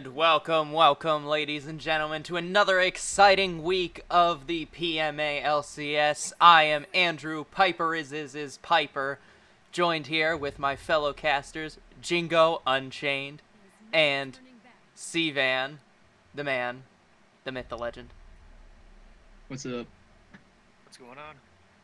And welcome, ladies and gentlemen, to another exciting week of the PMA LCS. I am Andrew, Piper is Piper, joined here with my fellow casters, Jingo Unchained, and C-Van, the man, the myth, the legend. What's up? What's going on?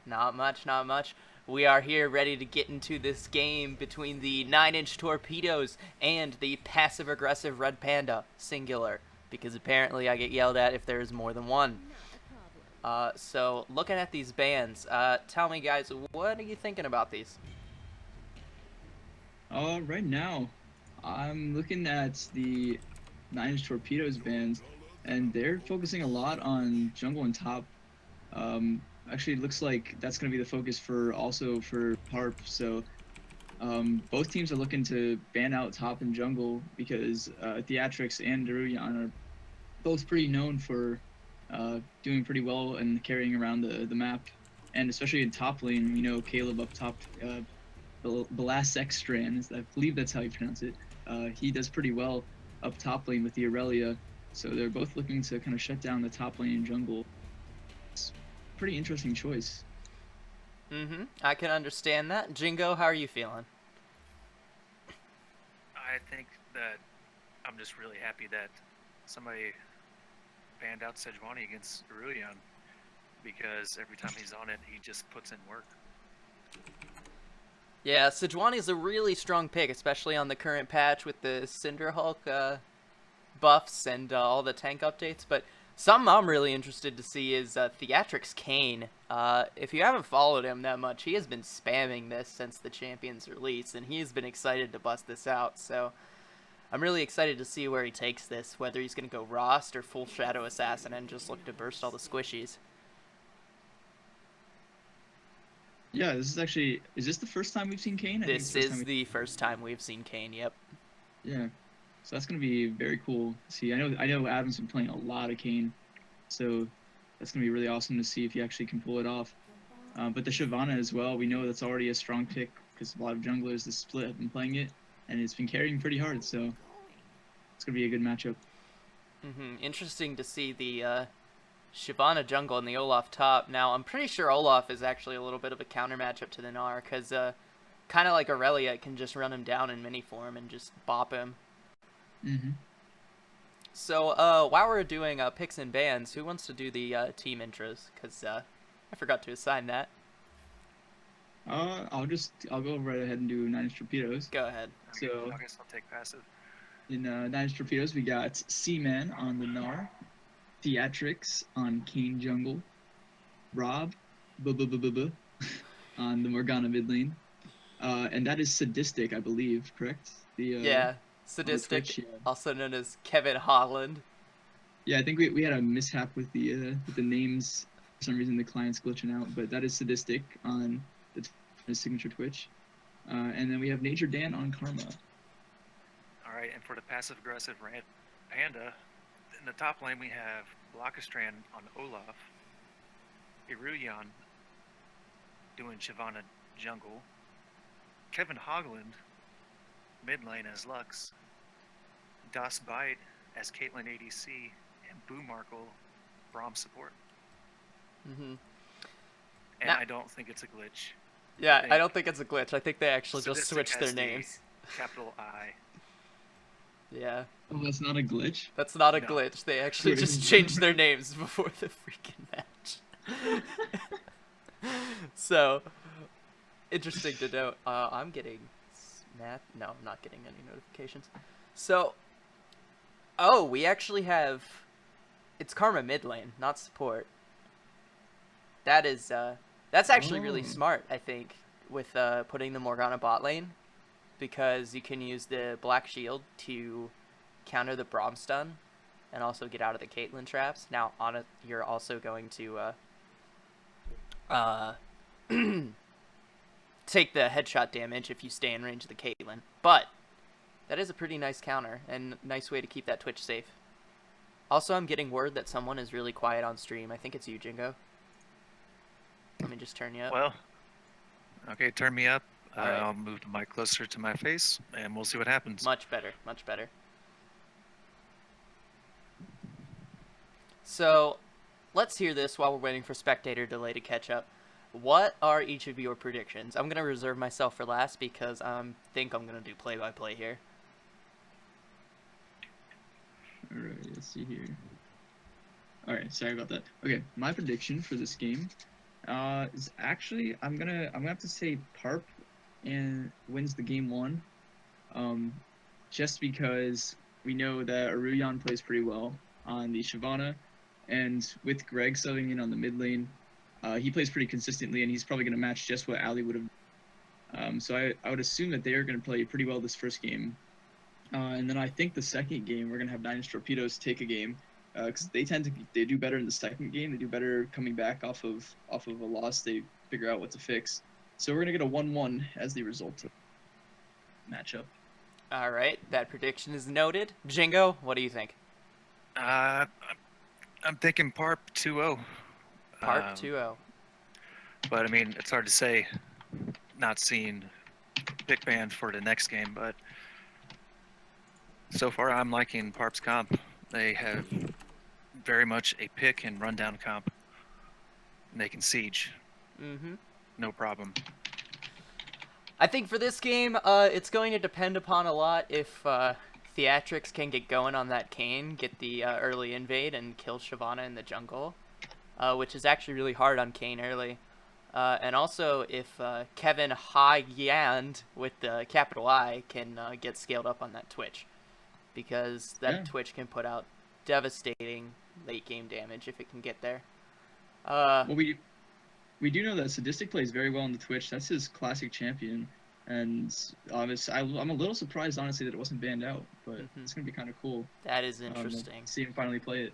Not much. We are here ready to get into this game between the 9-inch torpedoes and the passive-aggressive red panda, singular, because apparently I get yelled at if there's more than one. So looking at these bands, tell me guys, what are you thinking about these? Right now, I'm looking at the 9-inch torpedoes bands, and they're focusing a lot on jungle and top. Actually, it looks like that's going to be the focus for PARP. So, both teams are looking to ban out top and jungle because Theatrix and Daruyan are both pretty known for doing pretty well and carrying around the map, and especially in top lane. You know, Caleb up top. Belasextran, I believe that's how you pronounce it. He does pretty well up top lane with the Aurelia, so they're both looking to kind of shut down the top lane in jungle. It's a pretty interesting choice. I can understand that. Jingo, how are you feeling? I think that I'm just really happy that somebody banned out Sejuani against Aurelion, because every time he's on it, he just puts in work. Yeah, Sejuani is a really strong pick, especially on the current patch with the Cinderhulk buffs and all the tank updates. But something I'm really interested to see is Theatrix Kane. If you haven't followed him that much, he has been spamming this since the Champions release, and he's been excited to bust this out. So I'm really excited to see where he takes this, whether he's going to go Rost or full Shadow Assassin and just look to burst all the squishies. Yeah, is this the first time we've seen Kane? This is the first time we've seen Kane, yep. Yeah, so that's going to be very cool to see. I know Adam's been playing a lot of Kane, so that's going to be really awesome to see if he actually can pull it off. But the Shyvana as well, we know that's already a strong pick because a lot of junglers this split have been playing it, and it's been carrying pretty hard, so it's going to be a good matchup. Interesting to see the Shyvana jungle and the Olaf top. Now, I'm pretty sure Olaf is actually a little bit of a counter matchup to the Gnar, because kind of like Aurelia, it can just run him down in mini form and just bop him. So, while we're doing picks and bans, who wants to do the team intros? Because I forgot to assign that. I'll go right ahead and do 9-inch torpedoes. Go ahead. So I guess I'll take passive. In 9-inch torpedoes, we got Seaman on the Gnar, Theatrix on Kane jungle, Rob on the Morgana mid lane, and that is Sadistic, I believe, correct? Yeah, Sadistic, Twitch, yeah. also known as Kevin Holland. Yeah, I think we had a mishap with the names. For some reason, the client's glitching out, but that is Sadistic on the signature Twitch, and then we have Nature Dan on Karma. All right, and for the passive-aggressive Panda, in the top lane we have Blockastran on Olaf, Irulian doing Shyvana jungle, Kevin Hogland mid lane as Lux, Das Bite as Caitlyn ADC, and Boo Markle Braum support. And I don't think it's a glitch. Yeah, I don't think it's a glitch. I think they actually just switched their names. Capital I. Yeah. Oh, that's not a glitch? That's not a glitch. They actually just changed their names before the freaking match. So, interesting to note. I'm getting snap. No, I'm not getting any notifications. So, we actually have. It's Karma mid lane, not support. That is. That's actually really smart, I think, with putting the Morgana bot lane, because you can use the Black Shield to counter the Braum stun and also get out of the Caitlyn traps. Now, on it, you're also going to take the headshot damage if you stay in range of the Caitlyn. But that is a pretty nice counter and nice way to keep that Twitch safe. Also, I'm getting word that someone is really quiet on stream. I think it's you, Jingo. Let me just turn you up. Well, okay, turn me up. Right. I'll move the mic closer to my face, and we'll see what happens. Much better, much better. So, let's hear this while we're waiting for spectator delay to catch up. What are each of your predictions? I'm gonna reserve myself for last because I think I'm gonna do play-by-play here. All right, let's see here. All right, sorry about that. Okay, my prediction for this game is actually I'm gonna have to say PARP and wins the game 1. Just because we know that Aruyan plays pretty well on the Shyvana, and with Greg subbing in on the mid lane, he plays pretty consistently, and he's probably going to match just what Ali would have. So I would assume that they are going to play pretty well this first game. And then I think the second game, we're going to have 9-inch Torpedoes take a game, because they do better in the second game. They do better coming back off of a loss. They figure out what to fix. So we're going to get a 1-1 as the result of the matchup. All right, that prediction is noted. Jingo, what do you think? I'm thinking PARP 2-0. PARP 2-0. But I mean, it's hard to say, not seeing pick band for the next game. But so far, I'm liking PARP's comp. They have very much a pick and rundown comp. And they can siege. Mm-hmm. No problem. I think for this game, it's going to depend upon a lot if Theatrics can get going on that Kayn, get the early invade, and kill Shyvana in the jungle, which is actually really hard on Kayn early. And also if Kevin Highyand with the capital I can get scaled up on that Twitch, because that Twitch can put out devastating late game damage if it can get there. Well, we do know that Sadistic plays very well on the Twitch. That's his classic champion, and I'm a little surprised, honestly, that it wasn't banned out. But it's gonna be kind of cool. That is interesting. See him finally play it.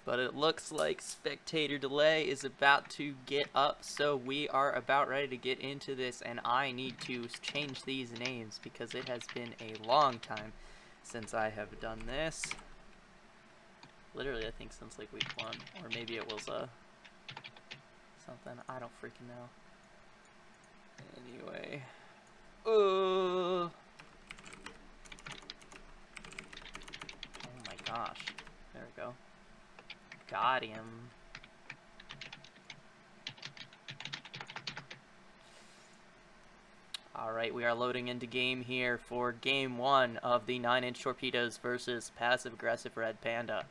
But it looks like spectator delay is about to get up, so we are about ready to get into this, and I need to change these names because it has been a long time since I have done this. Literally, I think since like week 1, or maybe it was something, I don't freaking know. Anyway, oh my gosh, there we go. Got him. Alright, we are loading into game here for game 1 of the 9-inch Torpedoes versus Passive Aggressive Red Panda.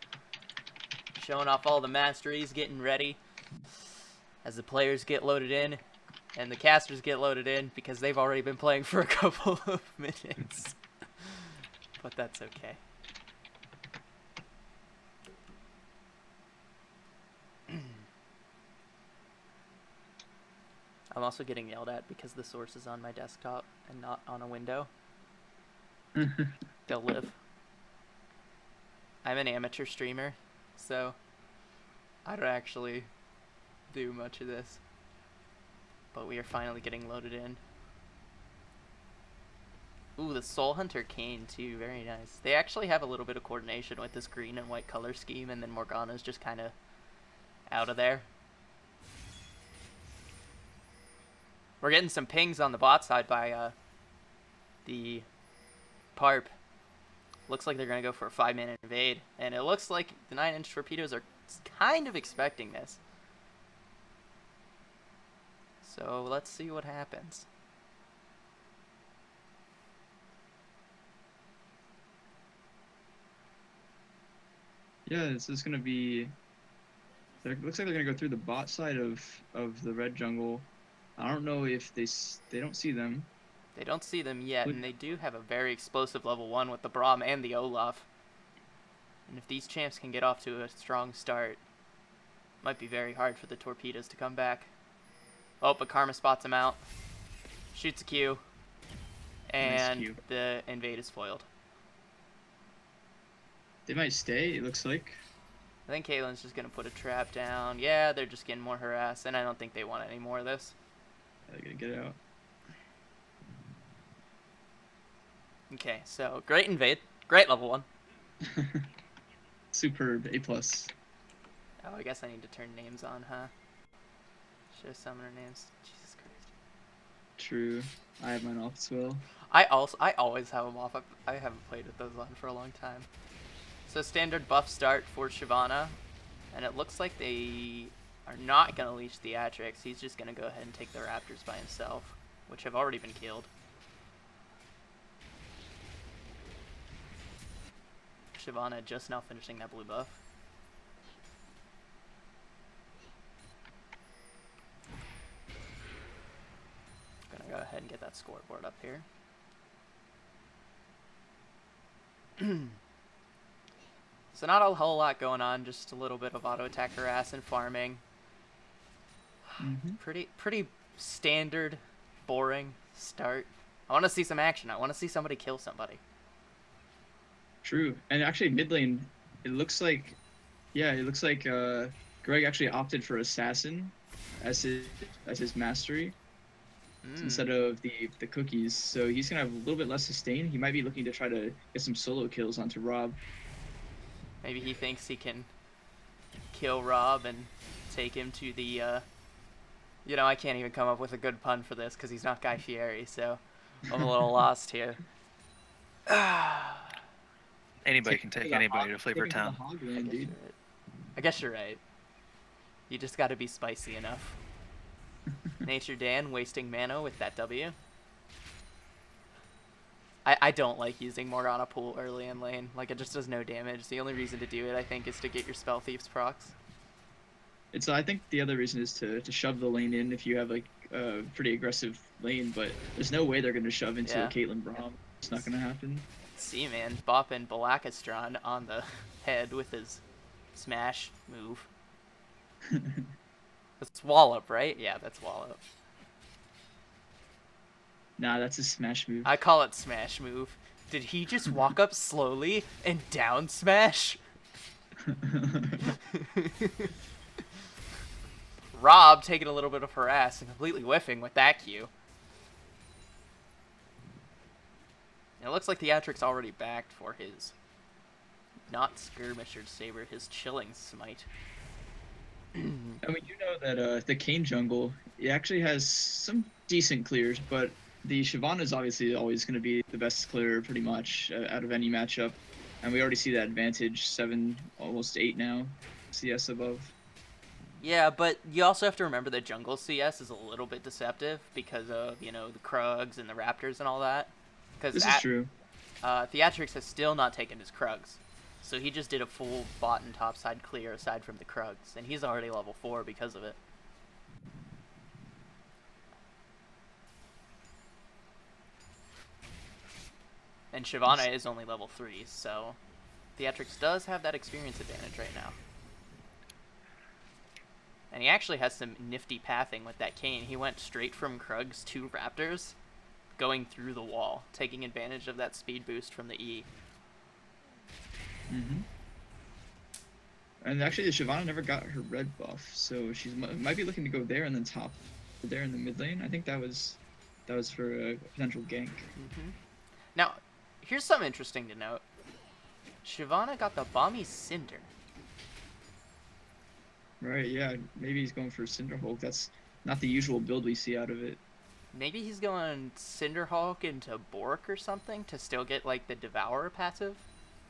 Showing off all the masteries, getting ready as the players get loaded in and the casters get loaded in because they've already been playing for a couple of minutes. But that's okay. I'm also getting yelled at because the source is on my desktop and not on a window. They'll live. I'm an amateur streamer, so I don't actually do much of this. But we are finally getting loaded in. Ooh, the Soul Hunter Kayn too, very nice. They actually have a little bit of coordination with this green and white color scheme, and then Morgana's just kind of out of there. We're getting some pings on the bot side by the PARP. Looks like they're going to go for a 5-man invade. And it looks like the 9-inch Torpedoes are kind of expecting this. So let's see what happens. Yeah, this is going to be... It looks like they're going to go through the bot side of the red jungle. I don't know if they don't see them. They don't see them yet, and they do have a very explosive level 1 with the Braum and the Olaf. And if these champs can get off to a strong start, it might be very hard for the Torpedoes to come back. Oh, but Karma spots him out. Shoots a Q. And nice Q. The invade is foiled. They might stay, it looks like. I think Caitlin's just going to put a trap down. Yeah, they're just getting more harassed, and I don't think they want any more of this. They're going to get out. Okay, so great invade. Great level 1. Superb. A+. Oh, I guess I need to turn names on, huh? Show summoner names. Jesus Christ. True. I have mine off as well. I always have them off. I haven't played with those on for a long time. So standard buff start for Shyvana, and it looks like they are not going to leash Theatrix. He's just going to go ahead and take the Raptors by himself, which have already been killed. Shyvana just now finishing that blue buff. Gonna go ahead and get that scoreboard up here. So not a whole lot going on, just a little bit of auto attack harass and farming. Pretty standard, boring start. I want to see some action. I want to see somebody kill somebody. True. And actually mid lane, it looks like Greg actually opted for Assassin as his mastery instead of the cookies. So he's gonna have a little bit less sustain. He might be looking to try to get some solo kills onto Rob. Maybe he thinks he can kill Rob and take him to the, I can't even come up with a good pun for this because he's not Guy Fieri, so I'm a little lost here. Anybody can take anybody to Flavor Town. I guess you're right. You just got to be spicy enough. Nature Dan wasting mana with that W. I don't like using Morgana Pool early in lane. Like, it just does no damage. The only reason to do it, I think, is to get your Spell Thieves procs. I think the other reason is to shove the lane in if you have, like, a pretty aggressive lane, but there's no way they're going to shove into a Caitlyn Braum. It's not going to happen. See, man, bopping Balakastron on the head with his smash move. That's Wallop, right? Yeah, that's Wallop. Nah, that's a smash move. I call it smash move. Did he just walk up slowly and down smash? Rob taking a little bit of harass and completely whiffing with that Q. It looks like Theatrix already backed for his not Skirmisher Saber, his Chilling Smite. And we do know that the Kayn jungle, it actually has some decent clears, but the Shyvana is obviously always going to be the best clearer pretty much out of any matchup. And we already see that advantage, 7, almost 8 now, CS above. Yeah, but you also have to remember that jungle CS is a little bit deceptive because of, the Krugs and the Raptors and all that. This is true. Theatrix has still not taken his Krugs. So he just did a full bot and topside clear aside from the Krugs. And he's already level 4 because of it. And Shyvana is only level 3, so Theatrix does have that experience advantage right now. And he actually has some nifty pathing with that Kayn. He went straight from Krugs to Raptors, going through the wall, taking advantage of that speed boost from the E. And actually, the Shyvana never got her red buff, so she might be looking to go there and then top there in the mid lane. I think that was for a potential gank. Now, here's something interesting to note. Shyvana got the Bomby Cinder. Right, yeah. Maybe he's going for Cinderhulk. That's not the usual build we see out of it. Maybe he's going Cinderhulk into Bork or something to still get, like, the Devourer passive.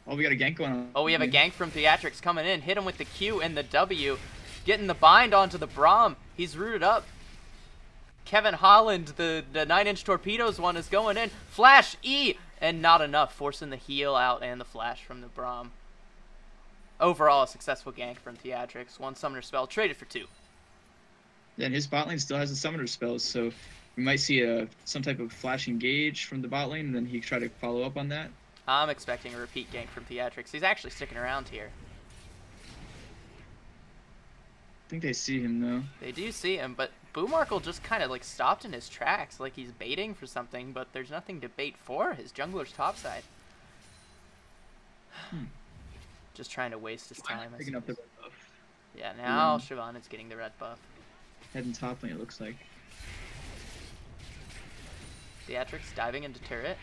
Oh, we got a gank going on. Oh, we have a gank from Theatrix coming in. Hit him with the Q and the W. Getting the bind onto the Braum. He's rooted up. Kevin Holland, the 9-inch torpedoes one, is going in. Flash E! And not enough, forcing the heal out and the flash from the Braum. Overall, a successful gank from Theatrix. 1 summoner spell, traded for 2. Yeah, and his bot lane still has the summoner spells, so we might see some type of flash engage from the bot lane, and then he try to follow up on that. I'm expecting a repeat gank from Theatrix. He's actually sticking around here. I think they see him, though. They do see him, but Boomarkle just kind of, like, stopped in his tracks, like he's baiting for something, but there's nothing to bait for. His jungler's topside. Just trying to waste his time. Picking up the red buff. Yeah, now Shyvana's getting the red buff. Heading top lane, it looks like. Theatrix diving into turret.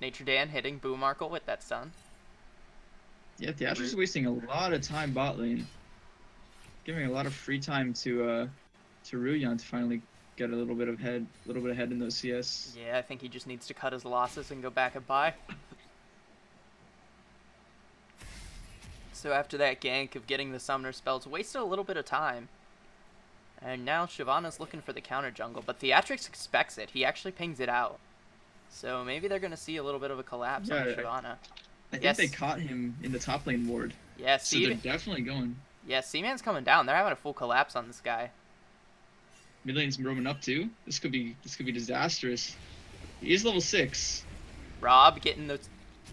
Nature Dan hitting Boomarkle with that stun. Yeah, Theatrix is wasting a lot of time bot lane. Giving a lot of free time to Ruyan to finally get a little bit ahead in those CS. Yeah, I think he just needs to cut his losses and go back and buy. So after that gank of getting the summoner spells, wasted a little bit of time. And now Shyvana's looking for the counter jungle, but Theatrix expects it. He actually pings it out. So maybe they're going to see a little bit of a collapse on Shyvana. I think they caught him in the top lane ward. Yeah, so they're definitely going. Yeah, Seaman's coming down. They're having a full collapse on this guy. Mid lane's roaming up too. This could be disastrous. He is level 6. Rob getting the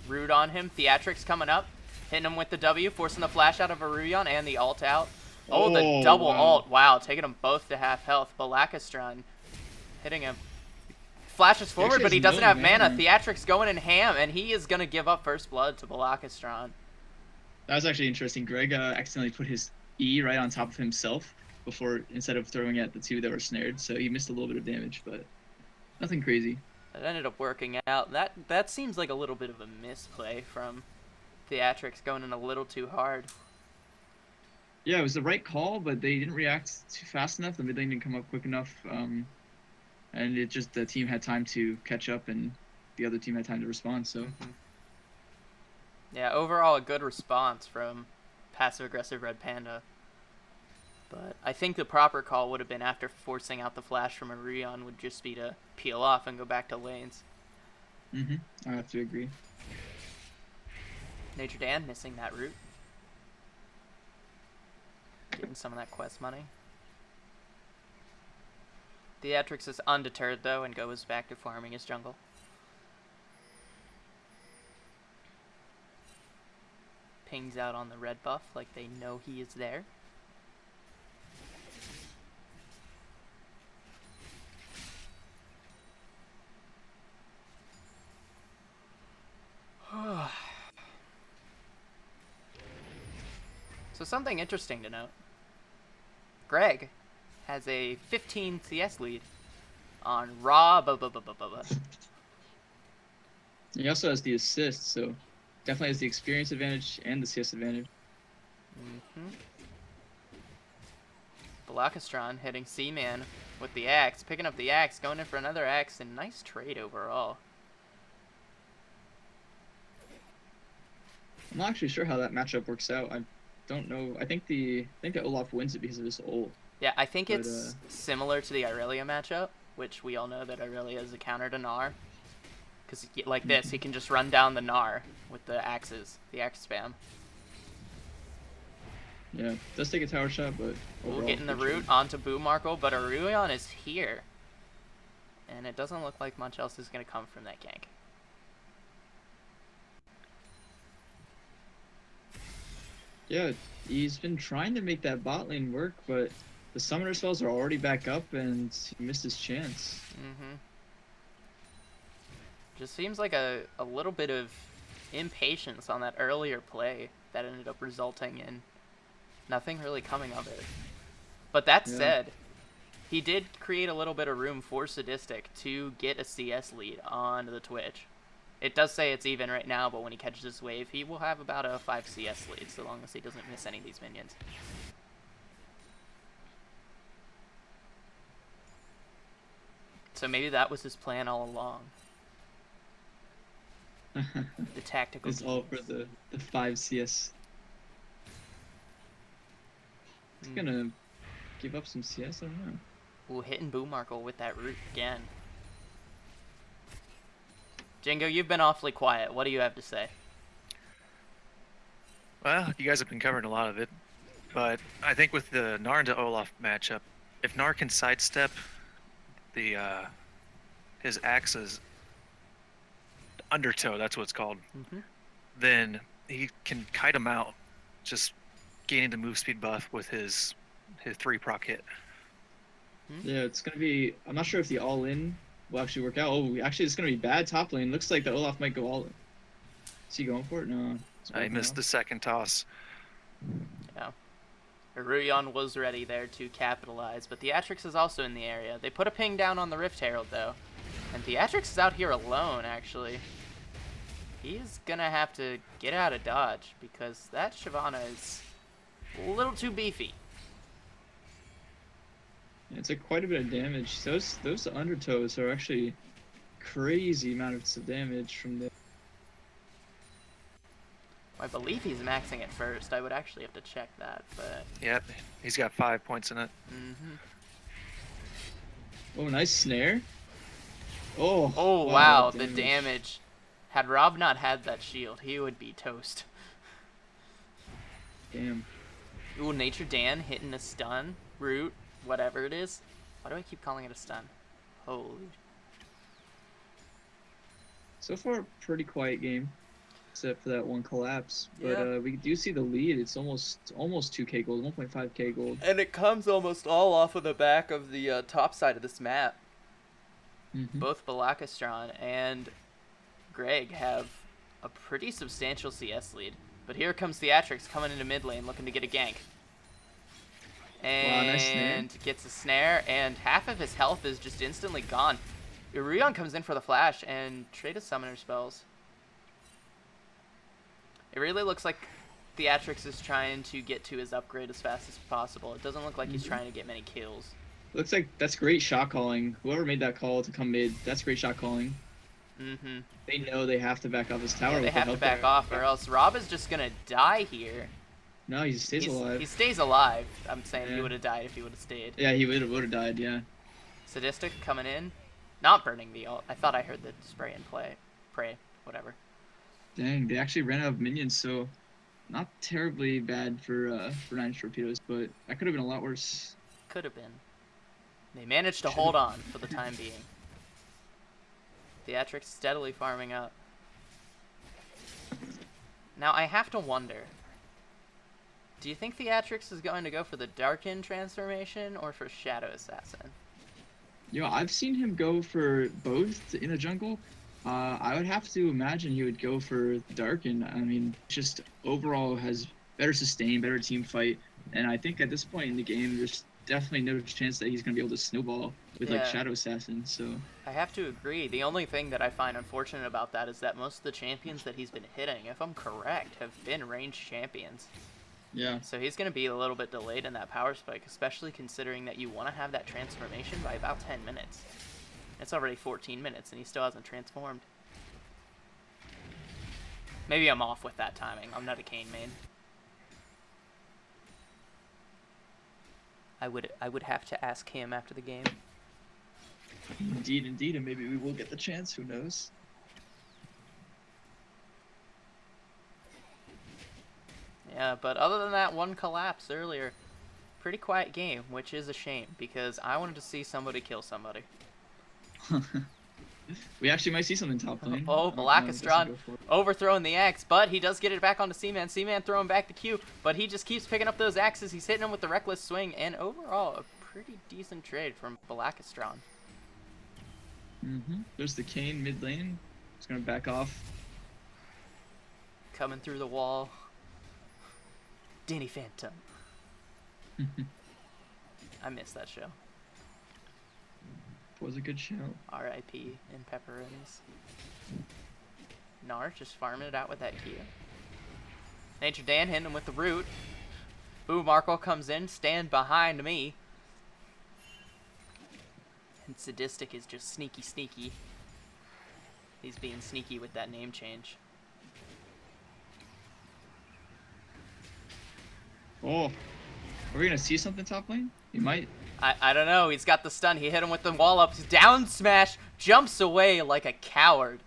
root on him. Theatrix coming up, hitting him with the W, forcing the flash out of Aruyan and the ult out. Oh, the double ult. Wow, taking them both to half health. Balakastron hitting him. Flashes forward, but he doesn't have mana. Theatrix going in ham, and he is going to give up first blood to Balakastron. That was actually interesting. Greg accidentally put his E right on top of himself instead of throwing at the two that were snared, so he missed a little bit of damage, but nothing crazy. That ended up working out. That seems like a little bit of a misplay from Theatrix, going in a little too hard. Yeah, it was the right call, but they didn't react too fast enough. The mid lane didn't come up quick enough, and the team had time to catch up, and the other team had time to respond. So, yeah, overall a good response from passive-aggressive Red Panda. But I think the proper call would have been, after forcing out the flash from Aruyan, would just be to peel off and go back to lanes. I have to agree. Nature Dan missing that route. Getting some of that quest money. Theatrix is undeterred, though, and goes back to farming his jungle. Pings out on the red buff like they know he is there. So something interesting to note. Greg has a 15 CS lead on Raw. He also has the assist, so definitely has the experience advantage and the CS advantage. Balakastron hitting Seaman with the axe, picking up the axe, going in for another axe, and nice trade overall. I'm not actually sure how that matchup works out. I don't know. I think that Olaf wins it because of his ult. Yeah, I think it's similar to the Irelia matchup, which we all know that Irelia is a counter to Gnar. Because like this, he can just run down the Gnar with the axes, the axe spam. Yeah, does take a tower shot, but we'll get in the root onto Boomarkle, but Aruyan is here. And it doesn't look like much else is going to come from that gank. Yeah, he's been trying to make that bot lane work, but the summoner spells are already back up, and he missed his chance. Just seems like a little bit of impatience on that earlier play that ended up resulting in nothing really coming of it. But that said, he did create a little bit of room for Sadistic to get a CS lead on the Twitch. It does say it's even right now, but when he catches this wave, he will have about a 5 CS lead, so long as he doesn't miss any of these minions. So maybe that was his plan all along. The tactical. It's all for the 5 CS. He's gonna give up some CS, I don't know. Ooh, hitting Boomarkle with that root again. Jingo, you've been awfully quiet. What do you have to say? Well, you guys have been covering a lot of it, but I think with the Gnar to Olaf matchup, if Gnar can sidestep the his axe's undertow, that's what it's called, then he can kite him out, just gaining the move speed buff with his 3 proc hit. Yeah, it's gonna be. I'm not sure if the all in will actually work out. Oh, actually, it's gonna be bad top lane. Looks like the Olaf might go all in. Is he going for it? No. I missed the second toss. Yeah. Aruyan was ready there to capitalize, but Theatrix is also in the area. They put a ping down on the Rift Herald, though. And Theatrix is out here alone, actually. He's gonna have to get out of dodge, because that Shyvana is a little too beefy. Yeah, it's quite a bit of damage. Those undertows are actually crazy amounts of damage from the. I believe he's maxing it first. I would actually have to check that, but... Yep, he's got 5 points in it. Mm-hmm. Oh, nice snare. Oh. Oh, wow, the damage. Had Rob not had that shield, he would be toast. Damn. Ooh, Nature Dan hitting a stun. Root, whatever it is. Why do I keep calling it a stun? Holy. So far, pretty quiet game, except for that one collapse. But Yeah. we do see the lead. It's almost 2k gold, 1.5k gold. And it comes almost all off of the back of the top side of this map. Mm-hmm. Both Balakastron and Greg have a pretty substantial CS lead. But here comes Theatrix coming into mid lane looking to get a gank. And Wow, nice snare. gets a snare, and half of his health is just instantly gone. Urion comes in for the flash and trade of summoner spells. It really looks like Theatrix is trying to get to his upgrade as fast as possible. It doesn't look like he's trying to get many kills. Looks like that's great shot calling. Whoever made that call to come mid, that's great shot calling. Mm-hmm. They know they have to back off his tower. Yeah, they have to back off, or else Rob is just gonna die here. No, he stays alive. He stays alive. I'm saying he Yeah. would have died if he would have stayed. Yeah, he would have died. Yeah. Sadistic coming in, not burning the ult. I thought I heard the spray and pray, whatever. Dang, they actually ran out of minions, so not terribly bad for 9 torpedoes, but that could have been a lot worse. Could have been. They managed to hold on for the time being. Theatrix steadily farming up. Now I have to wonder. Do you think Theatrix is going to go for the Darkin transformation or for Shadow Assassin? Yo, I've seen him go for both in the jungle. I would have to imagine he would go for Darkin. I mean, just overall has better sustain, better team fight, and I think at this point in the game, there's definitely no chance that he's going to be able to snowball with like Yeah. Shadow Assassin. So I have to agree. The only thing that I find unfortunate about that is that most of the champions that he's been hitting, if I'm correct, have been ranged champions. yeah, So he's going to be a little bit delayed in that power spike, especially considering that you want to have that transformation by about 10 minutes. It's already 14 minutes and he still hasn't transformed. Maybe I'm off with that timing. I'm not a Kayn main. I would have to ask him after the game. indeed, and maybe we will get the chance. Who knows? Yeah, but other than that one collapse earlier, pretty quiet game, which is a shame because I wanted to see somebody kill somebody. We actually might see something top lane. Oh, Balakastron overthrowing the axe, but he does get it back onto Seaman. Seaman throwing back the Q, but he just keeps picking up those axes. He's hitting them with the reckless swing, and overall, a pretty decent trade from Balakastron. There's the Kayn mid lane. He's gonna back off. Coming through the wall. Danny Phantom. I missed that show. Was a good show. R.I.P. in pepperonis. Nar just farming it out with that Q. Nature Dan hitting him with the root. Boo Markle comes in, stand behind me. And Sadistic is just sneaky. He's being sneaky with that name change. Oh, are we gonna see something top lane? You might. I don't know. He's got the stun. He hit him with the wall up. Down smash. Jumps away like a coward.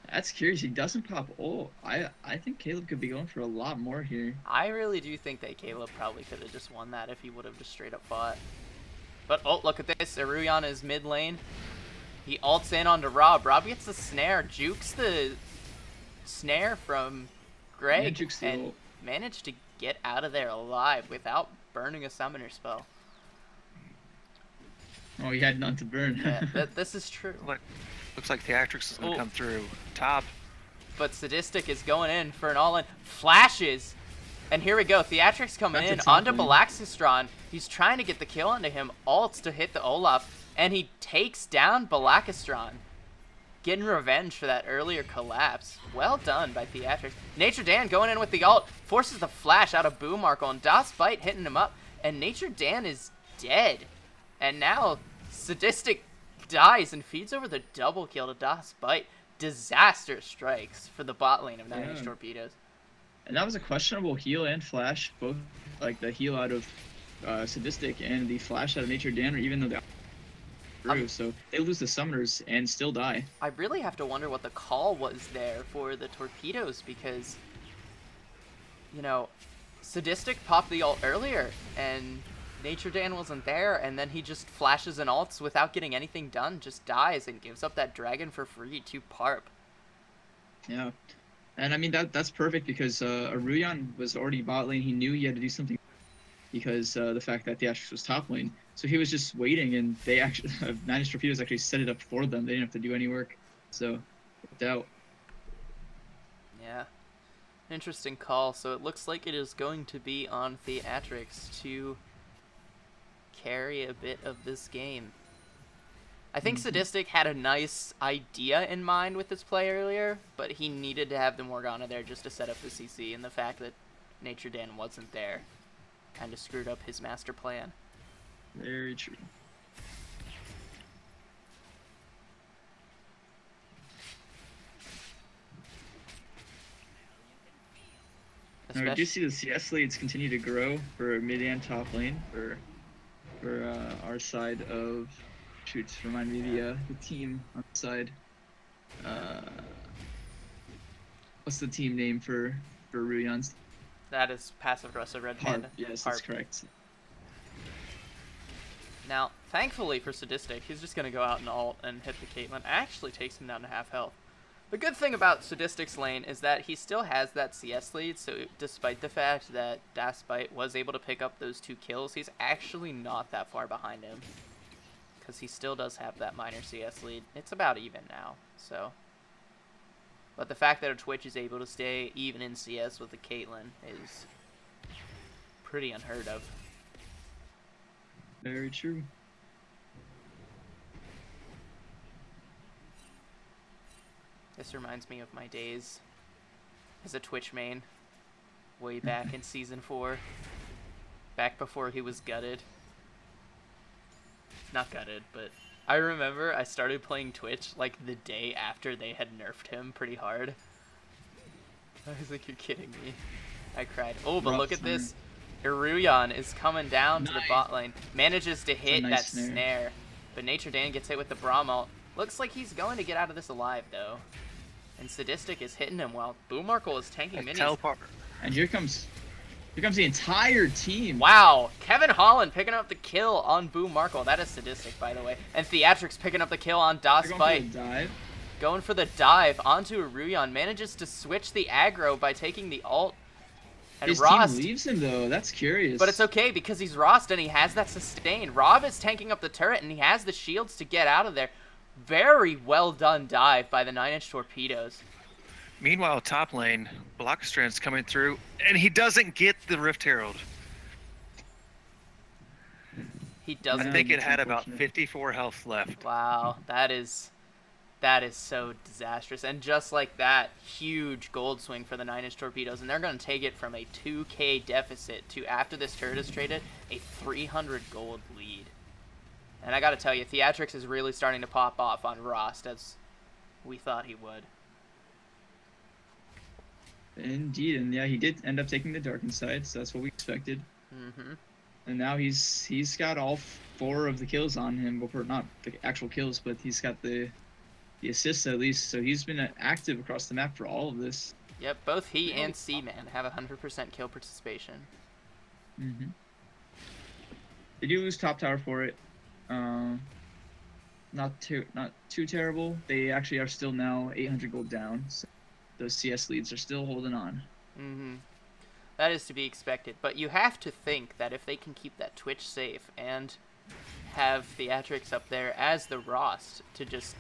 That's curious. He doesn't pop. Oh, I think Caleb could be going for a lot more here. I really do think that Caleb probably could have just won that if he would have just straight up fought. But, oh, look at this. Iruyan is mid lane. He ults in onto Rob. Rob gets the snare. Jukes the snare from Greg. Yeah, jukes the and ult. managed to get out of there alive without burning a summoner spell. Oh, he had none to burn. Yeah, this is true. Looks like Theatrix is going Oh. to come through top. But Sadistic is going in for an all-in. Flashes! And here we go. Theatrix coming That's a in top onto lane. Balakastron. He's trying to get the kill onto him. Ults to hit the Olaf. And he takes down Balakastron. Getting revenge for that earlier collapse. Well done by Theatrix. Nature Dan going in with the ult. Forces the flash out of Boo Markle. And Das Bite hitting him up. And Nature Dan is dead. And now Sadistic dies and feeds over the double kill to Das Bite. Disaster strikes for the bot lane of 9 Yeah. torpedoes. And that was a questionable heal and flash, both like the heal out of Sadistic and the flash out of Nature Dan, even though they're through. So they lose the summoners and still die. I really have to wonder what the call was there for the torpedoes, because, you know, Sadistic popped the ult earlier, and Nature Dan wasn't there, and then he just flashes and ults without getting anything done, just dies, and gives up that dragon for free to PARP. Yeah. And I mean, that's perfect because Aruyan was already bot lane. He knew he had to do something because the fact that Theatrix was top lane. So he was just waiting, and they actually, Nine Torpedoes actually set it up for them. They didn't have to do any work. So, worked out. Yeah. Interesting call. So it looks like it is going to be on Theatrix to carry a bit of this game. I think Sadistic had a nice idea in mind with his play earlier, but he needed to have the Morgana there just to set up the CC, and the fact that Nature Dan wasn't there kind of screwed up his master plan. Very true. Now, we do see the CS leads continue to grow for mid and top lane for our side of. Shoot, remind me the team on the side. What's the team name for Ruyan's? That is passive aggressive Red Panda. Yes, PARP. that's correct. Now, thankfully for Sadistic, he's just going to go out and ult and hit the Caitlyn. Actually takes him down to half health. The good thing about Sadistic's lane is that he still has that CS lead, so despite the fact that Daspite was able to pick up those 2 kills, he's actually not that far behind him, because he still does have that minor CS lead. It's about even now, so. But the fact that a Twitch is able to stay even in CS with the Caitlyn is pretty unheard of. Very true. This reminds me of my days as a Twitch main, way back in Season 4, back before he was gutted. Not gutted, but I remember I started playing Twitch like the day after they had nerfed him pretty hard. I was like, you're kidding me. I cried. Oh, but look at this. Iruyan is coming down to the bot lane. Manages to hit that snare. But Nature Dan gets hit with the Braum ult. Looks like he's going to get out of this alive, though. And Sadistic is hitting him well. Boomarkle is tanking minis. Teleport. And here comes the entire team. Wow, Kevin Holland picking up the kill on Boomarkle. That is Sadistic, by the way. And Theatrix picking up the kill on Daspite. Going for the dive onto Aruyan. Manages to switch the aggro by taking the ult. And His Rost team leaves him, though. That's curious. But it's okay, because he's Rost and he has that sustain. Rob is tanking up the turret and he has the shields to get out of there. Very well done dive by the 9-inch torpedoes. Meanwhile, top lane, Blockastrand's coming through, and he doesn't get the Rift Herald. He doesn't. I think it had about 54 health left. Wow, that is so disastrous. And just like that, huge gold swing for the 9-inch torpedoes, and they're going to take it from a 2k deficit to, after this turret is traded, a 300 gold lead. And I got to tell you, Theatrix is really starting to pop off on Rost, as we thought he would. Indeed, and yeah, he did end up taking the Darkened side, so that's what we expected. And now he's got all 4 of the kills on him. Well, not the actual kills, but he's got the assists at least. So he's been active across the map for all of this. Yep, both he and C-Man have 100% kill participation. They do lose top tower for it. Not too terrible. They actually are still now 800 gold down. So those CS leads are still holding on. That is to be expected, but you have to think that if they can keep that Twitch safe and have Theatrix up there as the Rost to just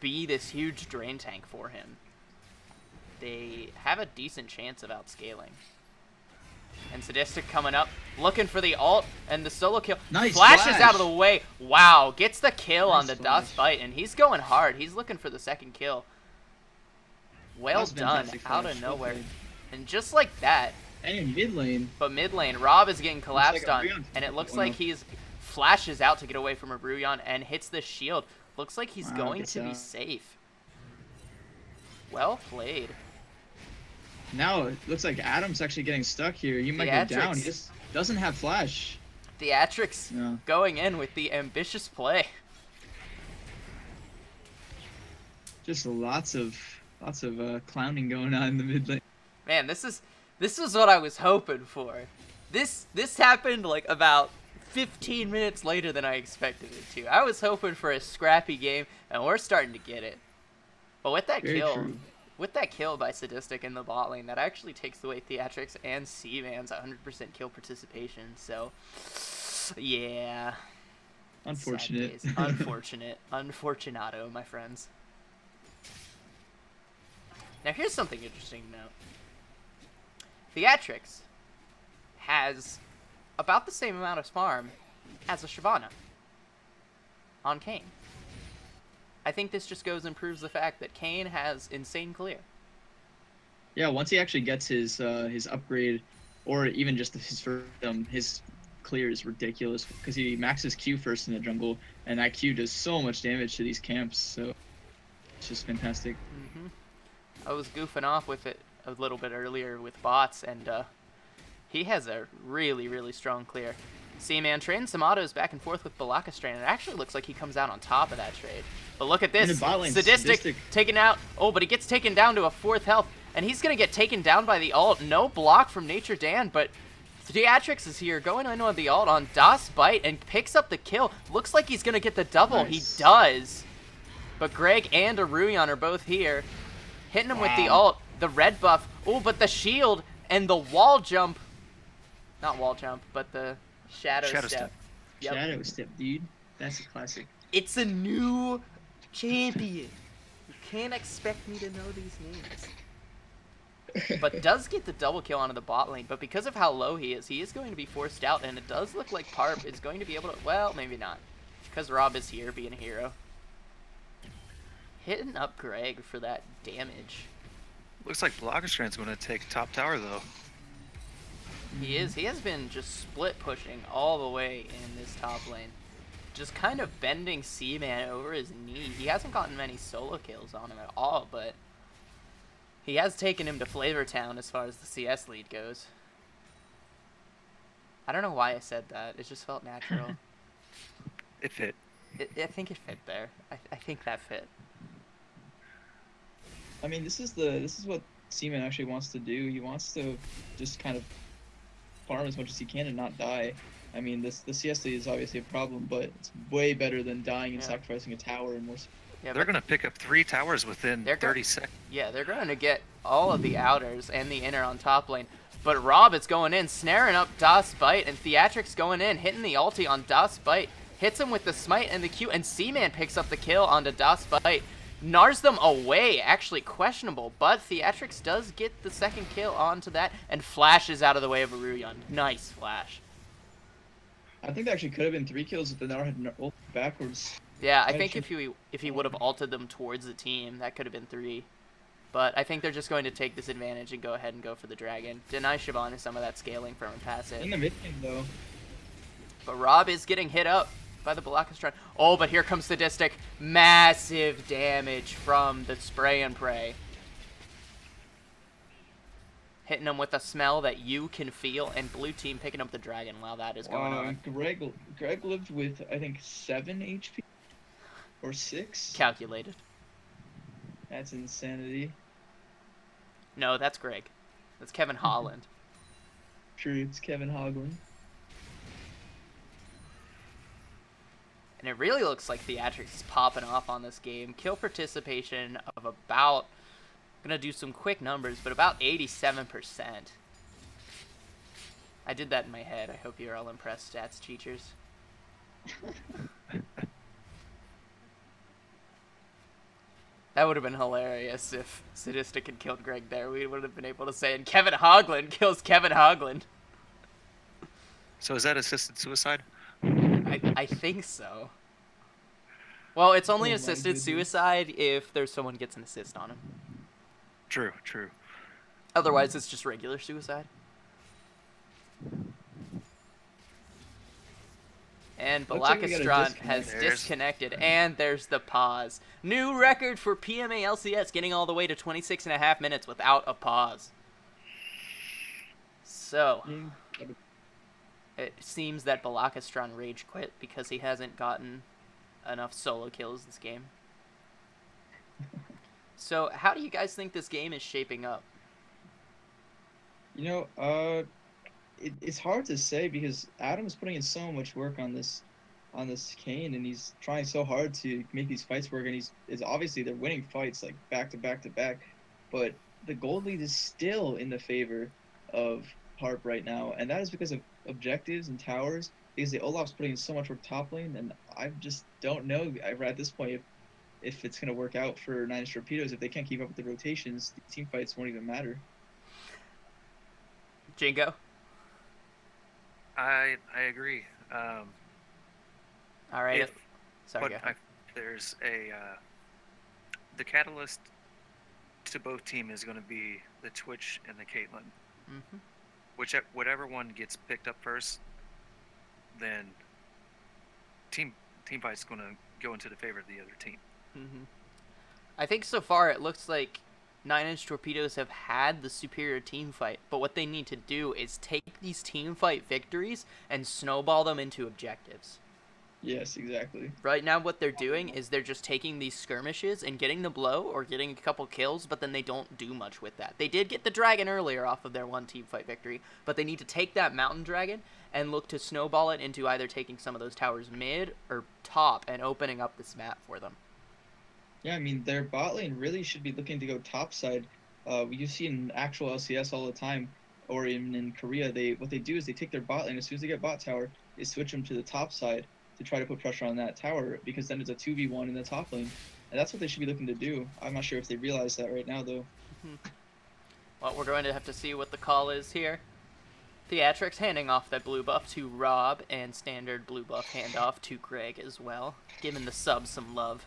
be this huge drain tank for him, they have a decent chance of outscaling. And Sadistic coming up, looking for the ult, and the solo kill. Nice flashes flash. out of the way. Wow, gets the kill on the flash. Daspite, and he's going hard. He's looking for the second kill. Well was done, fantastic out flash. of nowhere. Okay. And just like that, And in mid lane, but mid lane, Rob is getting collapsed like on, Aruyan. and it looks Oh, like no. he's flashes out to get away from Aruyan and hits the shield. Looks like he's Wow, going gets to be out. safe. Well played. Now it looks like Adam's actually getting stuck here. He might go down. He Theatrics. just doesn't have flash. Theatrics No. going in with the ambitious play. Just lots of clowning going on in the mid lane. Man, this is what I was hoping for. This happened like about 15 minutes later than I expected it to. I was hoping for a scrappy game, and we're starting to get it. But with that Very kill, true. with that kill by Sadistic in the bot lane, that actually takes away Theatrics and Seaman's 100% kill participation. So, yeah. Unfortunate. Sad days. Unfortunate. Unfortunato, my friends. Now, here's something interesting to note. Theatrics has about the same amount of farm as a Shyvana on Kayn. I think this just goes and proves the fact that Kayn has insane clear. Yeah, once he actually gets his upgrade, or even just his clear is ridiculous because he maxes Q first in the jungle, and that Q does so much damage to these camps. So it's just fantastic. Mm-hmm. I was goofing off with it a little bit earlier with bots, and he has a really, really strong clear. Seaman trading some autos back and forth with Balakastran. It actually looks like he comes out on top of that trade. But look at this. In the bot lane, Sadistic taken out. Oh, but he gets taken down to a 4th health. And he's going to get taken down by the ult. No block from Nature Dan, but Theatrics is here going in on the ult on Das Bite and picks up the kill. Looks like he's going to get the double. Nice. He does. But Greg and Aruyan are both here. Hitting him with the ult. The red buff. Oh, but the shield and the wall jump. Not wall jump, but the shadow step. Yep. Shadow step, dude. That's a classic. It's a new champion. You can't expect me to know these names. But does get the double kill onto the bot lane. But because of how low he is going to be forced out. And it does look like PARP is going to be able to... Well, maybe not. Because Rob is here being a hero. Hitting up Greg for that damage. Looks like Blockerstrand's going to take top tower, though. He is. He has been just split pushing all the way in this top lane. Just kind of bending Seaman over his knee. He hasn't gotten many solo kills on him at all, but he has taken him to Flavor Town as far as the CS lead goes. I don't know why I said that. It just felt natural. It fit. I think it fit there. I think that fit. I mean, this is what Seaman actually wants to do. He wants to just kind of farm as much as he can and not die. I mean, the CS lead is obviously a problem, but it's way better than dying and sacrificing a tower and more. Yeah, They're going to pick up 3 towers within They're 30 seconds. Yeah, they're going to get all of the outers and the inner on top lane. But Rob is going in, snaring up Das Bite, and Theatrics going in, hitting the ulti on Das Bite. Hits him with the smite and the Q, and Seaman picks up the kill onto Das Bite. Nars them away, actually questionable, but Theatrics does get the second kill onto that and flashes out of the way of Aruyan. Nice flash. I think that actually could have been 3 kills if the Nar had ult backwards. Yeah, I think if he would have ulted them towards the team, that could have been 3. But I think they're just going to take this advantage and go ahead and go for the dragon. Deny Shyvana some of that scaling from a passive. In the mid game, though. But Rob is getting hit up by the Balakastran. Oh, but here comes Sadistic. Massive damage from the spray and pray. Hitting him with a smell that you can feel, and blue team picking up the dragon while that is going on. Greg lived with, I think, 7 HP? Or 6? Calculated. That's insanity. No, that's Greg. That's Kevin Holland. True, it's Kevin Hoagland. And it really looks like Theatrics is popping off on this game. Kill participation of about, I'm going to do some quick numbers, but about 87%. I did that in my head. I hope you're all impressed, stats teachers. That would have been hilarious if Sadistic had killed Greg there. We would have been able to say, and Kevin Hoagland kills Kevin Hoagland. So is that assisted suicide? I think so. Well, it's only Oh my assisted goodness. suicide if there's someone gets an assist on him. True, true. Otherwise, it's just regular suicide. And Looks like we got a Balakastran has disconnect. disconnected, and there's the pause. New record for PMA LCS, getting all the way to 26.5 minutes without a pause. So, Being- it seems that Balakastron rage quit because he hasn't gotten enough solo kills this game. So, how do you guys think this game is shaping up? You know, it's hard to say because Adam's putting in so much work on this Kane, and he's trying so hard to make these fights work, and is obviously they're winning fights like back to back to back, but the gold lead is still in the favor of PARP right now, and that is because of objectives and towers. Because the Olaf's putting in so much work top lane, and I just don't know at this point if it's gonna work out for Nine Inch Torpedoes. If they can't keep up with the rotations, the team fights won't even matter. Jingo? I agree. All right. If, Sorry, but go ahead. there's a the catalyst to both team is going to be the Twitch and the Caitlyn. Mm-hmm. Whatever one gets picked up first, then team fight's going to go into the favor of the other team. Mm-hmm. I think so far it looks like 9-inch Torpedoes have had the superior team fight, but what they need to do is take these team fight victories and snowball them into objectives. Yes, exactly. Right now what they're doing is they're just taking these skirmishes and getting the blow or getting a couple kills, but then they don't do much with that. They did get the dragon earlier off of their one team fight victory, but they need to take that mountain dragon and look to snowball it into either taking some of those towers mid or top and opening up this map for them. Yeah, I mean, their bot lane really should be looking to go top side. You see in actual LCS all the time, or even in Korea, what they do is they take their bot lane, as soon as they get bot tower, they switch them to the top side to try to put pressure on that tower, because then it's a 2v1 in the top lane. And that's what they should be looking to do. I'm not sure if they realize that right now, though. Well, we're going to have to see what the call is here. Theatrics handing off that blue buff to Rob, and standard blue buff handoff to Greg as well, giving the sub some love.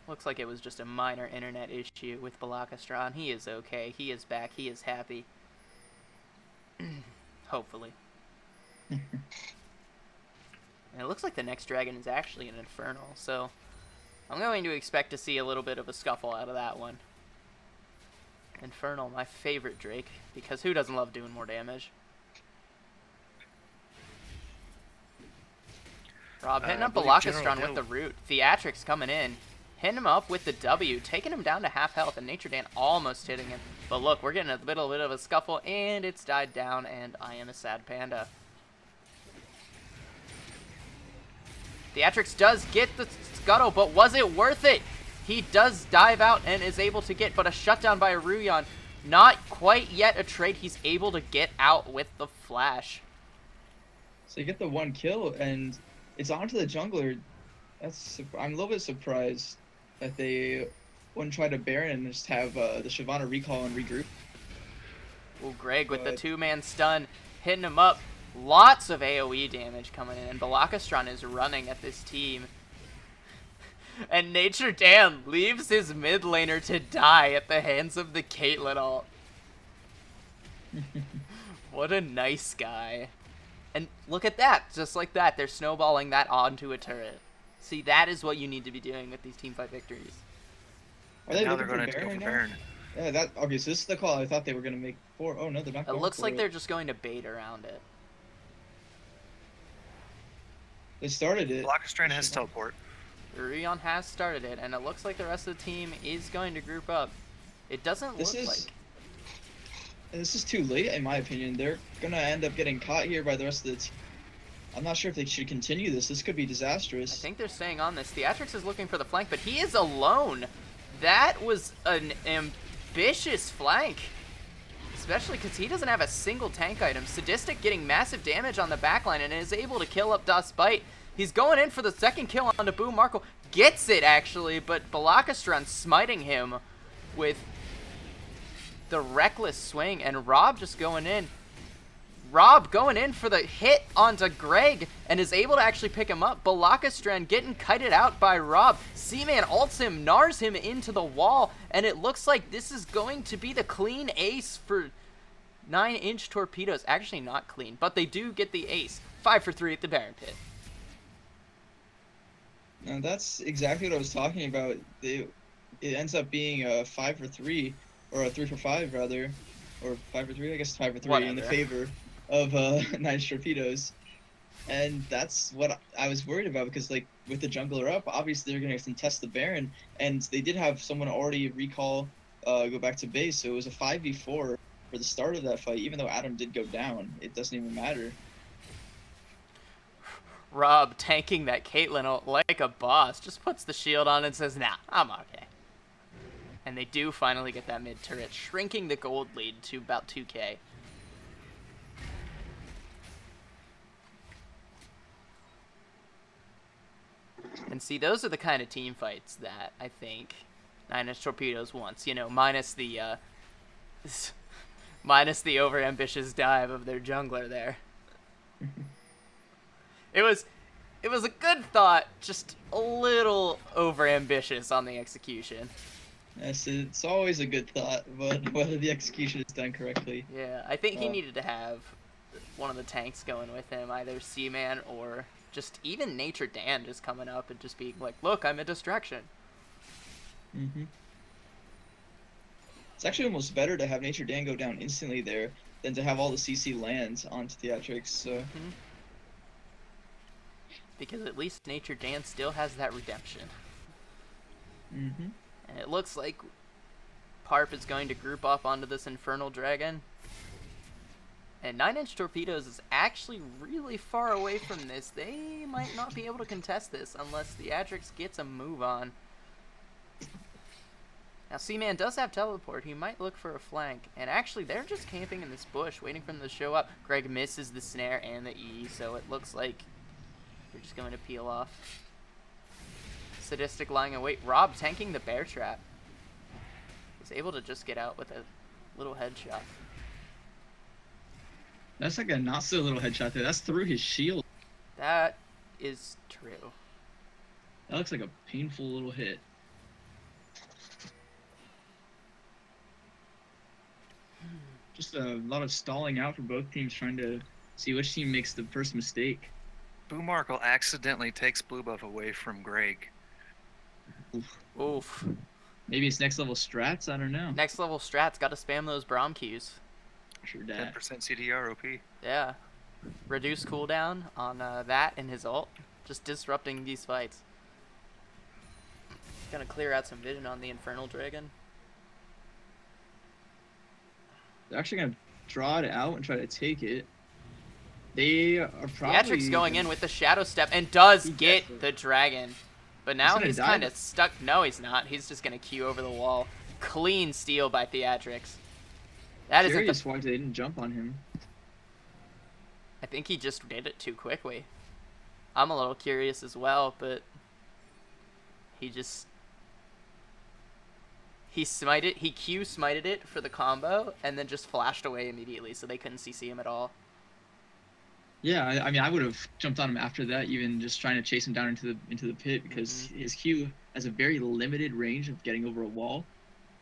Looks like it was just a minor internet issue with Balakastron. He is okay. He is back. He is happy. Hopefully. And it looks like the next dragon is actually an Infernal, so I'm going to expect to see a little bit of a scuffle out of that one. Infernal, my favorite Drake, because who doesn't love doing more damage? Rob hitting up Balakastron with the root. Theatrics coming in. Hitting him up with the W, taking him down to half health, and Nature Dan almost hitting him. But look, we're getting a little bit of a scuffle, and it's died down, and I am a sad panda. Theatrics does get the scuttle, but was it worth it? He does dive out and is able to get, but a shutdown by Aruyan. Not quite yet a trade he's able to get out with the flash. So you get the one kill, and it's on to the jungler. I'm a little bit surprised that they wouldn't try to Baron and just have the Shyvana recall and regroup. Well, Greg with the two-man stun, hitting him up. Lots of AoE damage coming in, and Balakastron is running at this team. And Nature Dan leaves his mid laner to die at the hands of the Caitlyn ult. What a nice guy. And look at that, just like that, they're snowballing that onto a turret. See, that is what you need to be doing with these teamfight victories. Are they Now they're looking going for to go Baron for right now? Baron. Yeah, okay, so this is the call. I thought they were going to make 4. Oh, no, they're not It going looks for like it. they're just going to bait around it. They started it. Balakastron has teleport. Rurion has started it, and it looks like the rest of the team is going to group up. It doesn't look like... This is too late, in my opinion. They're going to end up getting caught here by the rest of the team. I'm not sure if they should continue this. This could be disastrous. I think they're staying on this. Theatrics is looking for the flank, but he is alone. That was an ambitious flank. Especially because he doesn't have a single tank item. Sadistic getting massive damage on the backline and is able to kill up Das Bite. He's going in for the second kill on Boo Marco. Gets it, actually, but Balakastron smiting him with the reckless swing. And Rob just going in. Rob going in for the hit onto Greg and is able to actually pick him up. Balakastron getting kited out by Rob. Seaman ults him, nars him into the wall, and it looks like this is going to be the clean ace for 9-inch Torpedoes. Actually not clean, but they do get the ace. 5 for 3 at the Baron Pit. Now, that's exactly what I was talking about. it ends up being a 5 for 3, or a 3 for 5 rather, or 5 for 3. I guess 5 for 3 in the Whatever. favor of 9 torpedoes. And that's what I was worried about, because like with the jungler up, obviously they're gonna contest the Baron, and they did have someone already recall, go back to base, so it was a 5v4 for the start of that fight. Even though Adam did go down, it doesn't even matter. Rob tanking that Caitlyn like a boss, just puts the shield on and says, nah, I'm okay. And they do finally get that mid turret, shrinking the gold lead to about 2k. And see, those are the kind of team fights that I think 9-inch Torpedoes wants. You know, minus the overambitious dive of their jungler there. It was a good thought, just a little overambitious on the execution. Yes, it's always a good thought, but whether the execution is done correctly. Yeah, I think he needed to have one of the tanks going with him, either Seaman or just even Nature Dan just coming up and just being like, look, I'm a distraction. It's actually almost better to have Nature Dan go down instantly there than to have all the CC lands onto Theatrics. So. Because at least Nature Dan still has that redemption. And it looks like PARP is going to group up onto this Infernal Dragon. And 9-inch Torpedoes is actually really far away from this. They might not be able to contest this unless Theatrics gets a move on. Now, Seaman does have teleport. He might look for a flank. And actually, they're just camping in this bush, waiting for them to show up. Greg misses the snare and the E, so it looks like they're just going to peel off. Sadistic lying in wait. Rob tanking the bear trap. He's able to just get out with a little headshot. That's like a not so little headshot there. That's through his shield. That is true. That looks like a painful little hit. Just a lot of stalling out for both teams, trying to see which team makes the first mistake. Boomarkle accidentally takes blue buff away from Greg. Oof. Maybe it's next level strats, I don't know. Next level strats, gotta spam those Braum Qs. Sure that. 10% CDR OP. Yeah. Reduce cooldown on that and his ult. Just disrupting these fights. Gonna clear out some vision on the Infernal Dragon. They're actually gonna draw it out and try to take it. They are probably... Theatrics going in with the Shadow Step and does He get gets it. the dragon. But now He's he's gonna die. kind of stuck. No, he's not. He's just gonna Q over the wall. Clean steal by Theatrics. That isn't Curious the... why they didn't jump on him. I think he just did it too quickly. I'm a little curious as well, but he just... He Q smited it for the combo, and then just flashed away immediately, so they couldn't CC him at all. Yeah, I mean, I would have jumped on him after that, even just trying to chase him down into the pit, because his Q has a very limited range of getting over a wall.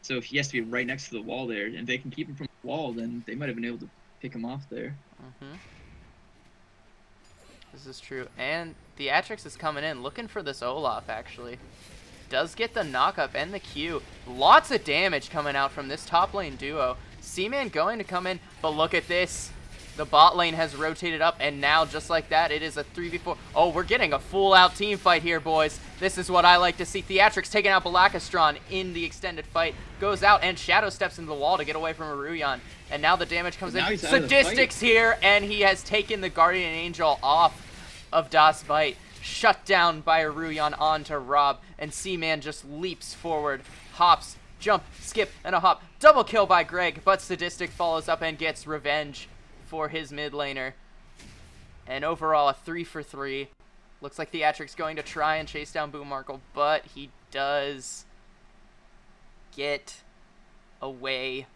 So if he has to be right next to the wall there, and they can keep him from the wall, then they might have been able to pick him off there. This is true. And Theatrics is coming in, looking for this Olaf, actually. Does get the knockup and the Q. Lots of damage coming out from this top lane duo. Seaman going to come in, but look at this. The bot lane has rotated up, and now, just like that, it is a 3v4. Oh, we're getting a full-out team fight here, boys. This is what I like to see. Theatrics taking out Balakastron in the extended fight. Goes out and shadow steps into the wall to get away from Aruyan. And now the damage comes in. Sadistic's here, and he has taken the Guardian Angel off of Das Bite. Shut down by Aruyan onto Rob, and Seaman just leaps forward, hops, jump, skip, and a hop. Double kill by Greg, but Sadistic follows up and gets revenge for his mid laner. And overall, a 3 for 3. Looks like Theatrics going to try and chase down Boomarkle, but he does get away.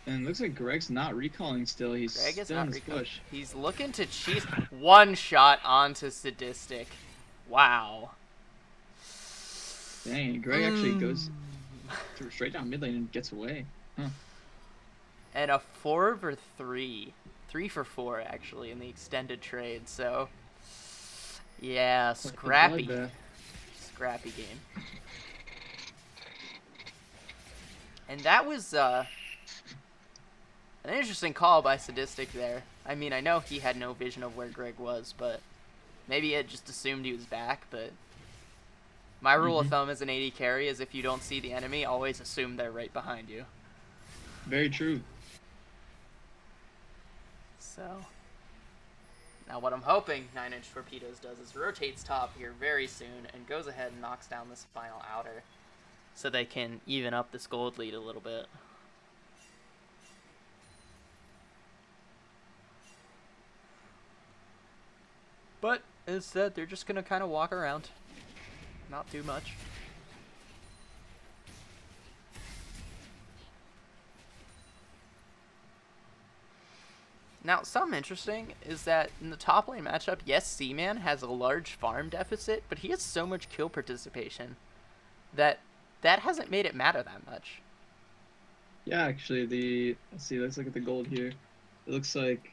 And it looks like Greg's not recalling still. He's Greg is still not in his push. He's looking to cheese. One shot onto Sadistic. Wow. Dang, Greg actually goes straight down mid lane and gets away. Huh. And a 4 for 3. 3 for 4, actually, in the extended trade. So, yeah, scrappy. scrappy game. And that was an interesting call by Sadistic there. I mean, I know he had no vision of where Greg was, but maybe he had just assumed he was back. But my rule of thumb as an AD carry is if you don't see the enemy, always assume they're right behind you. Very true. So, now what I'm hoping 9-inch Torpedoes does is rotates top here very soon and goes ahead and knocks down this final outer so they can even up this gold lead a little bit. But instead, they're just going to kind of walk around. Not too much. Now, something interesting is that in the top lane matchup, yes, Seaman has a large farm deficit, but he has so much kill participation that hasn't made it matter that much. Yeah, actually, let's look at the gold here. It looks like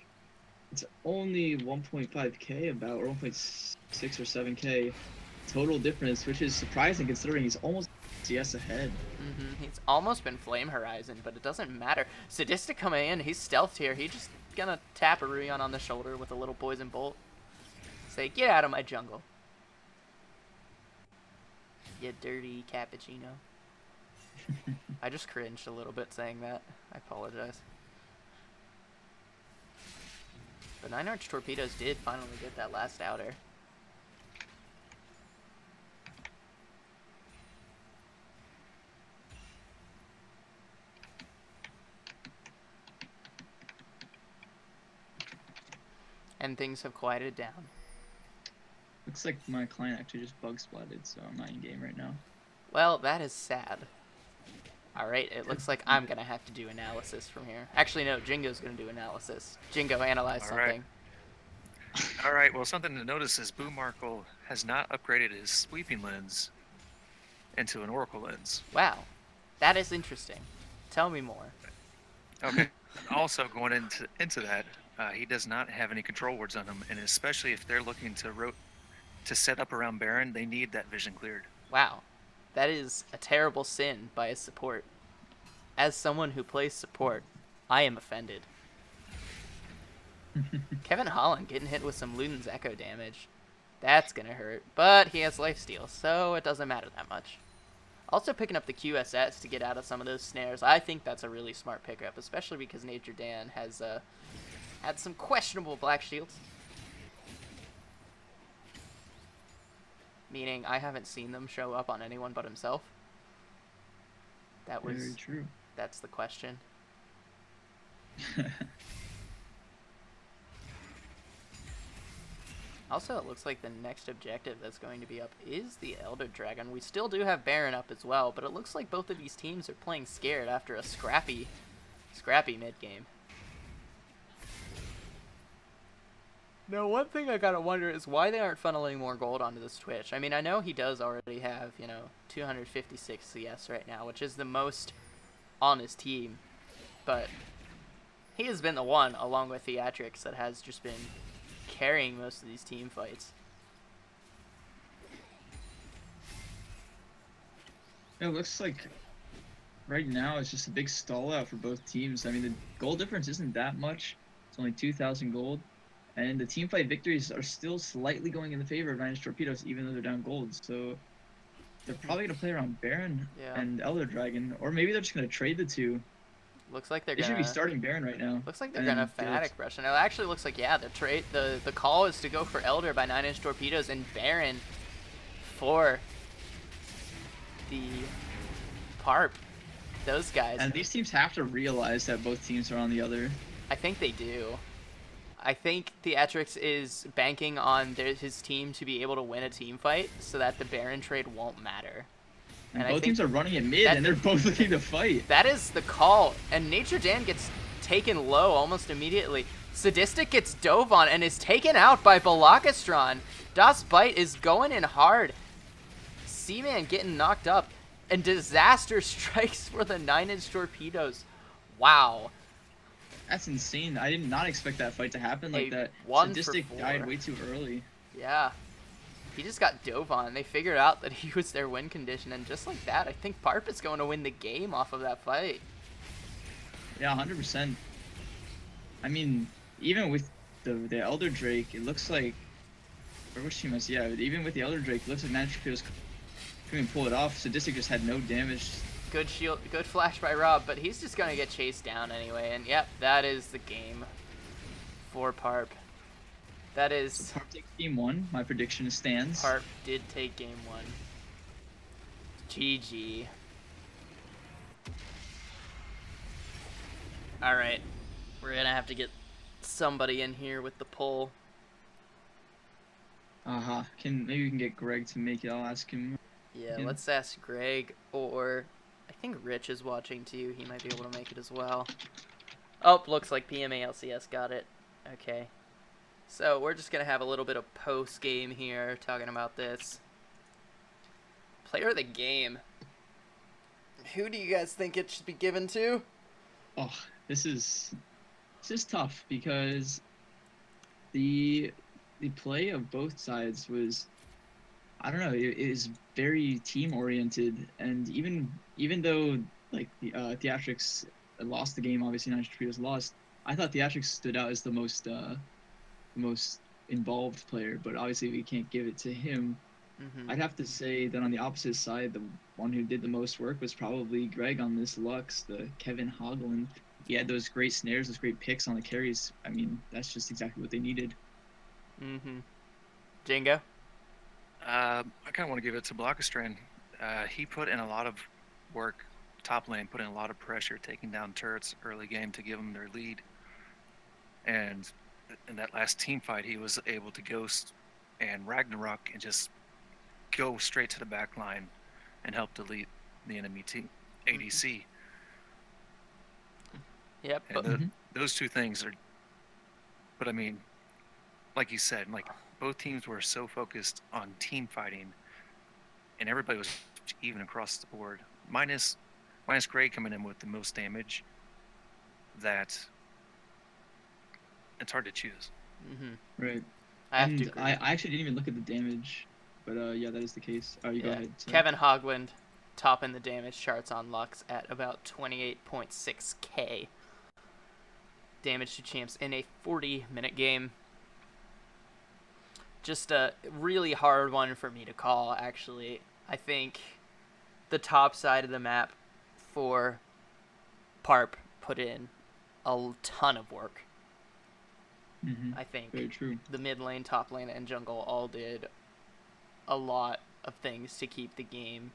it's only 1.5k about, or 1.6 or 7k total difference, which is surprising considering he's almost CS ahead. He's almost been Flame Horizon, but it doesn't matter. Sadistic coming in, he's stealthed here. He's just gonna tap a Ruyan on the shoulder with a little poison bolt. Say, get out of my jungle. You dirty cappuccino. I just cringed a little bit saying that. I apologize. But 9-inch Torpedoes did finally get that last outer. And things have quieted down. Looks like my client actually just bug splatted, so I'm not in game right now. Well, that is sad. Alright, it looks like I'm going to have to do analysis from here. Actually, no, Jingo's going to do analysis. Jingo, analyze something. Alright, well, something to notice is Boo Markle has not upgraded his sweeping lens into an Oracle lens. Wow, that is interesting. Tell me more. Okay. Also, going into that, he does not have any control wards on him, and especially if they're looking to set up around Baron, they need that vision cleared. Wow, that is a terrible sin by a support. As someone who plays support, I am offended. Kevin Holland getting hit with some Luden's Echo damage. That's gonna hurt, but he has lifesteal, so it doesn't matter that much. Also picking up the QSS to get out of some of those snares. I think that's a really smart pickup, especially because Nature Dan has had some questionable black shields. Meaning I haven't seen them show up on anyone but himself. That was very true. That's the question. Also, it looks like the next objective that's going to be up is the Elder Dragon. We still do have Baron up as well, but it looks like both of these teams are playing scared after a scrappy mid-game. Now, one thing I gotta wonder is why they aren't funneling more gold onto this Twitch. I mean, I know he does already have, 256 CS right now, which is the most on his team, but he has been the one, along with Theatrix, that has just been carrying most of these team fights. It looks like right now it's just a big stall out for both teams. I mean, the gold difference isn't that much. It's only 2,000 gold. And the team fight victories are still slightly going in the favor of 9-inch Torpedoes, even though they're down gold. So they're probably going to play around Baron and Elder Dragon. Or maybe they're just going to trade the two. Looks like they should be starting Baron right now. Looks like they're gonna Fnatic rush, and it actually looks like the call is to go for Elder by 9-inch Torpedoes and Baron for the PARP. Those guys. And these teams have to realize that both teams are on the other. I think they do. I think Theatrix is banking on his team to be able to win a team fight so that the Baron trade won't matter. And both teams are running at mid, and they're both looking to fight. That is the call. And Nature Dan gets taken low almost immediately. Sadistic gets dove on and is taken out by Balakastron. Das Bite is going in hard. Seaman getting knocked up. And disaster strikes for the 9-inch Torpedoes. Wow. That's insane. I did not expect that fight to happen like that. One Sadistic for 4. died way too early. Yeah. he just got dove on. They figured out that he was their win condition, and just like that, I think PARP is going to win the game off of that fight. Yeah, 100%. I mean, even with the Elder Drake, it looks like, or which team is, yeah, even with the Elder Drake, it looks like Nitro couldn't pull it off. Sadistic just had no damage. Good shield, good flash by Rob, but he's just gonna get chased down anyway. And yep, that is the game for PARP. That is. So PARP takes game 1. My prediction stands. PARP did take game 1. GG. All right, we're gonna have to get somebody in here with the poll. Maybe we can get Greg to make it. I'll ask him. Yeah, let's ask Greg, or I think Rich is watching too. He might be able to make it as well. Oh, looks like PMA LCS got it. Okay. So we're just going to have a little bit of post-game here talking about this. Player of the game. Who do you guys think it should be given to? Oh, this is tough because the play of both sides was, I don't know, it is very team oriented, and even though like the Theatrics lost the game, obviously Nitro Torpedoes lost, I thought Theatrics stood out as the most involved player, but obviously we can't give it to him. I'd have to say that on the opposite side, the one who did the most work was probably Greg on this Lux, the Kevin Hogland. He had those great snares, those great picks on the carries. I mean, that's just exactly what they needed. Jingo? I kind of want to give it to Blockastrand. He put in a lot of work, top lane, put in a lot of pressure, taking down turrets early game to give them their lead. And in that last team fight, he was able to ghost and Ragnarok and just go straight to the back line and help delete the enemy team ADC. Yep. And those two things are, but I mean, like you said, like both teams were so focused on team fighting, and everybody was even across the board. Minus Grey coming in with the most damage. That it's hard to choose. Right. I have to agree. I actually didn't even look at the damage, but yeah, that is the case. Oh, you go ahead. Sorry. Kevin Hogland topping the damage charts on Lux at about 28.6k damage to champs in a 40-minute game. Just a really hard one for me to call, actually. I think the top side of the map for PARP put in a ton of work. I think very true. The mid lane, top lane, and jungle all did a lot of things to keep the game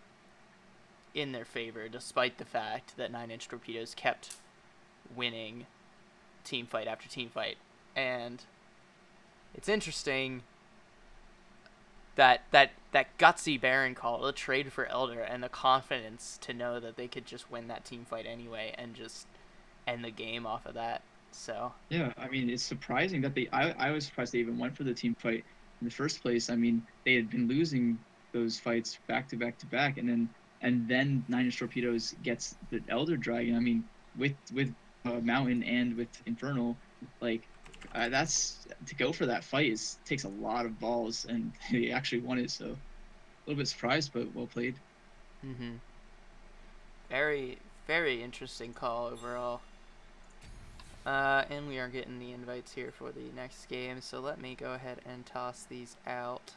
in their favor, despite the fact that 9-inch Torpedoes kept winning team fight after team fight. And it's interesting that gutsy Baron call, the trade for Elder, and the confidence to know that they could just win that team fight anyway and just end the game off of that. So yeah, I mean, it's surprising that I was surprised they even went for the team fight in the first place. I mean, they had been losing those fights back to back to back, and then 9-inch Torpedoes gets the Elder Dragon. I mean, with Mountain and with Infernal, like that's to go for that fight takes a lot of balls, and they actually won it. So a little bit surprised, but well played. Very, very interesting call overall. And we are getting the invites here for the next game, so let me go ahead and toss these out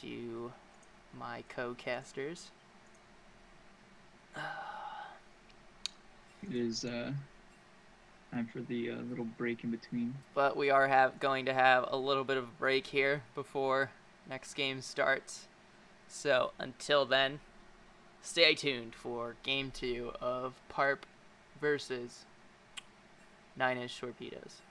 to my co-casters. It is time for the little break in between. But we are going to have a little bit of a break here before next game starts. So until then, stay tuned for Game 2 of PARP versus 9-inch Torpedoes.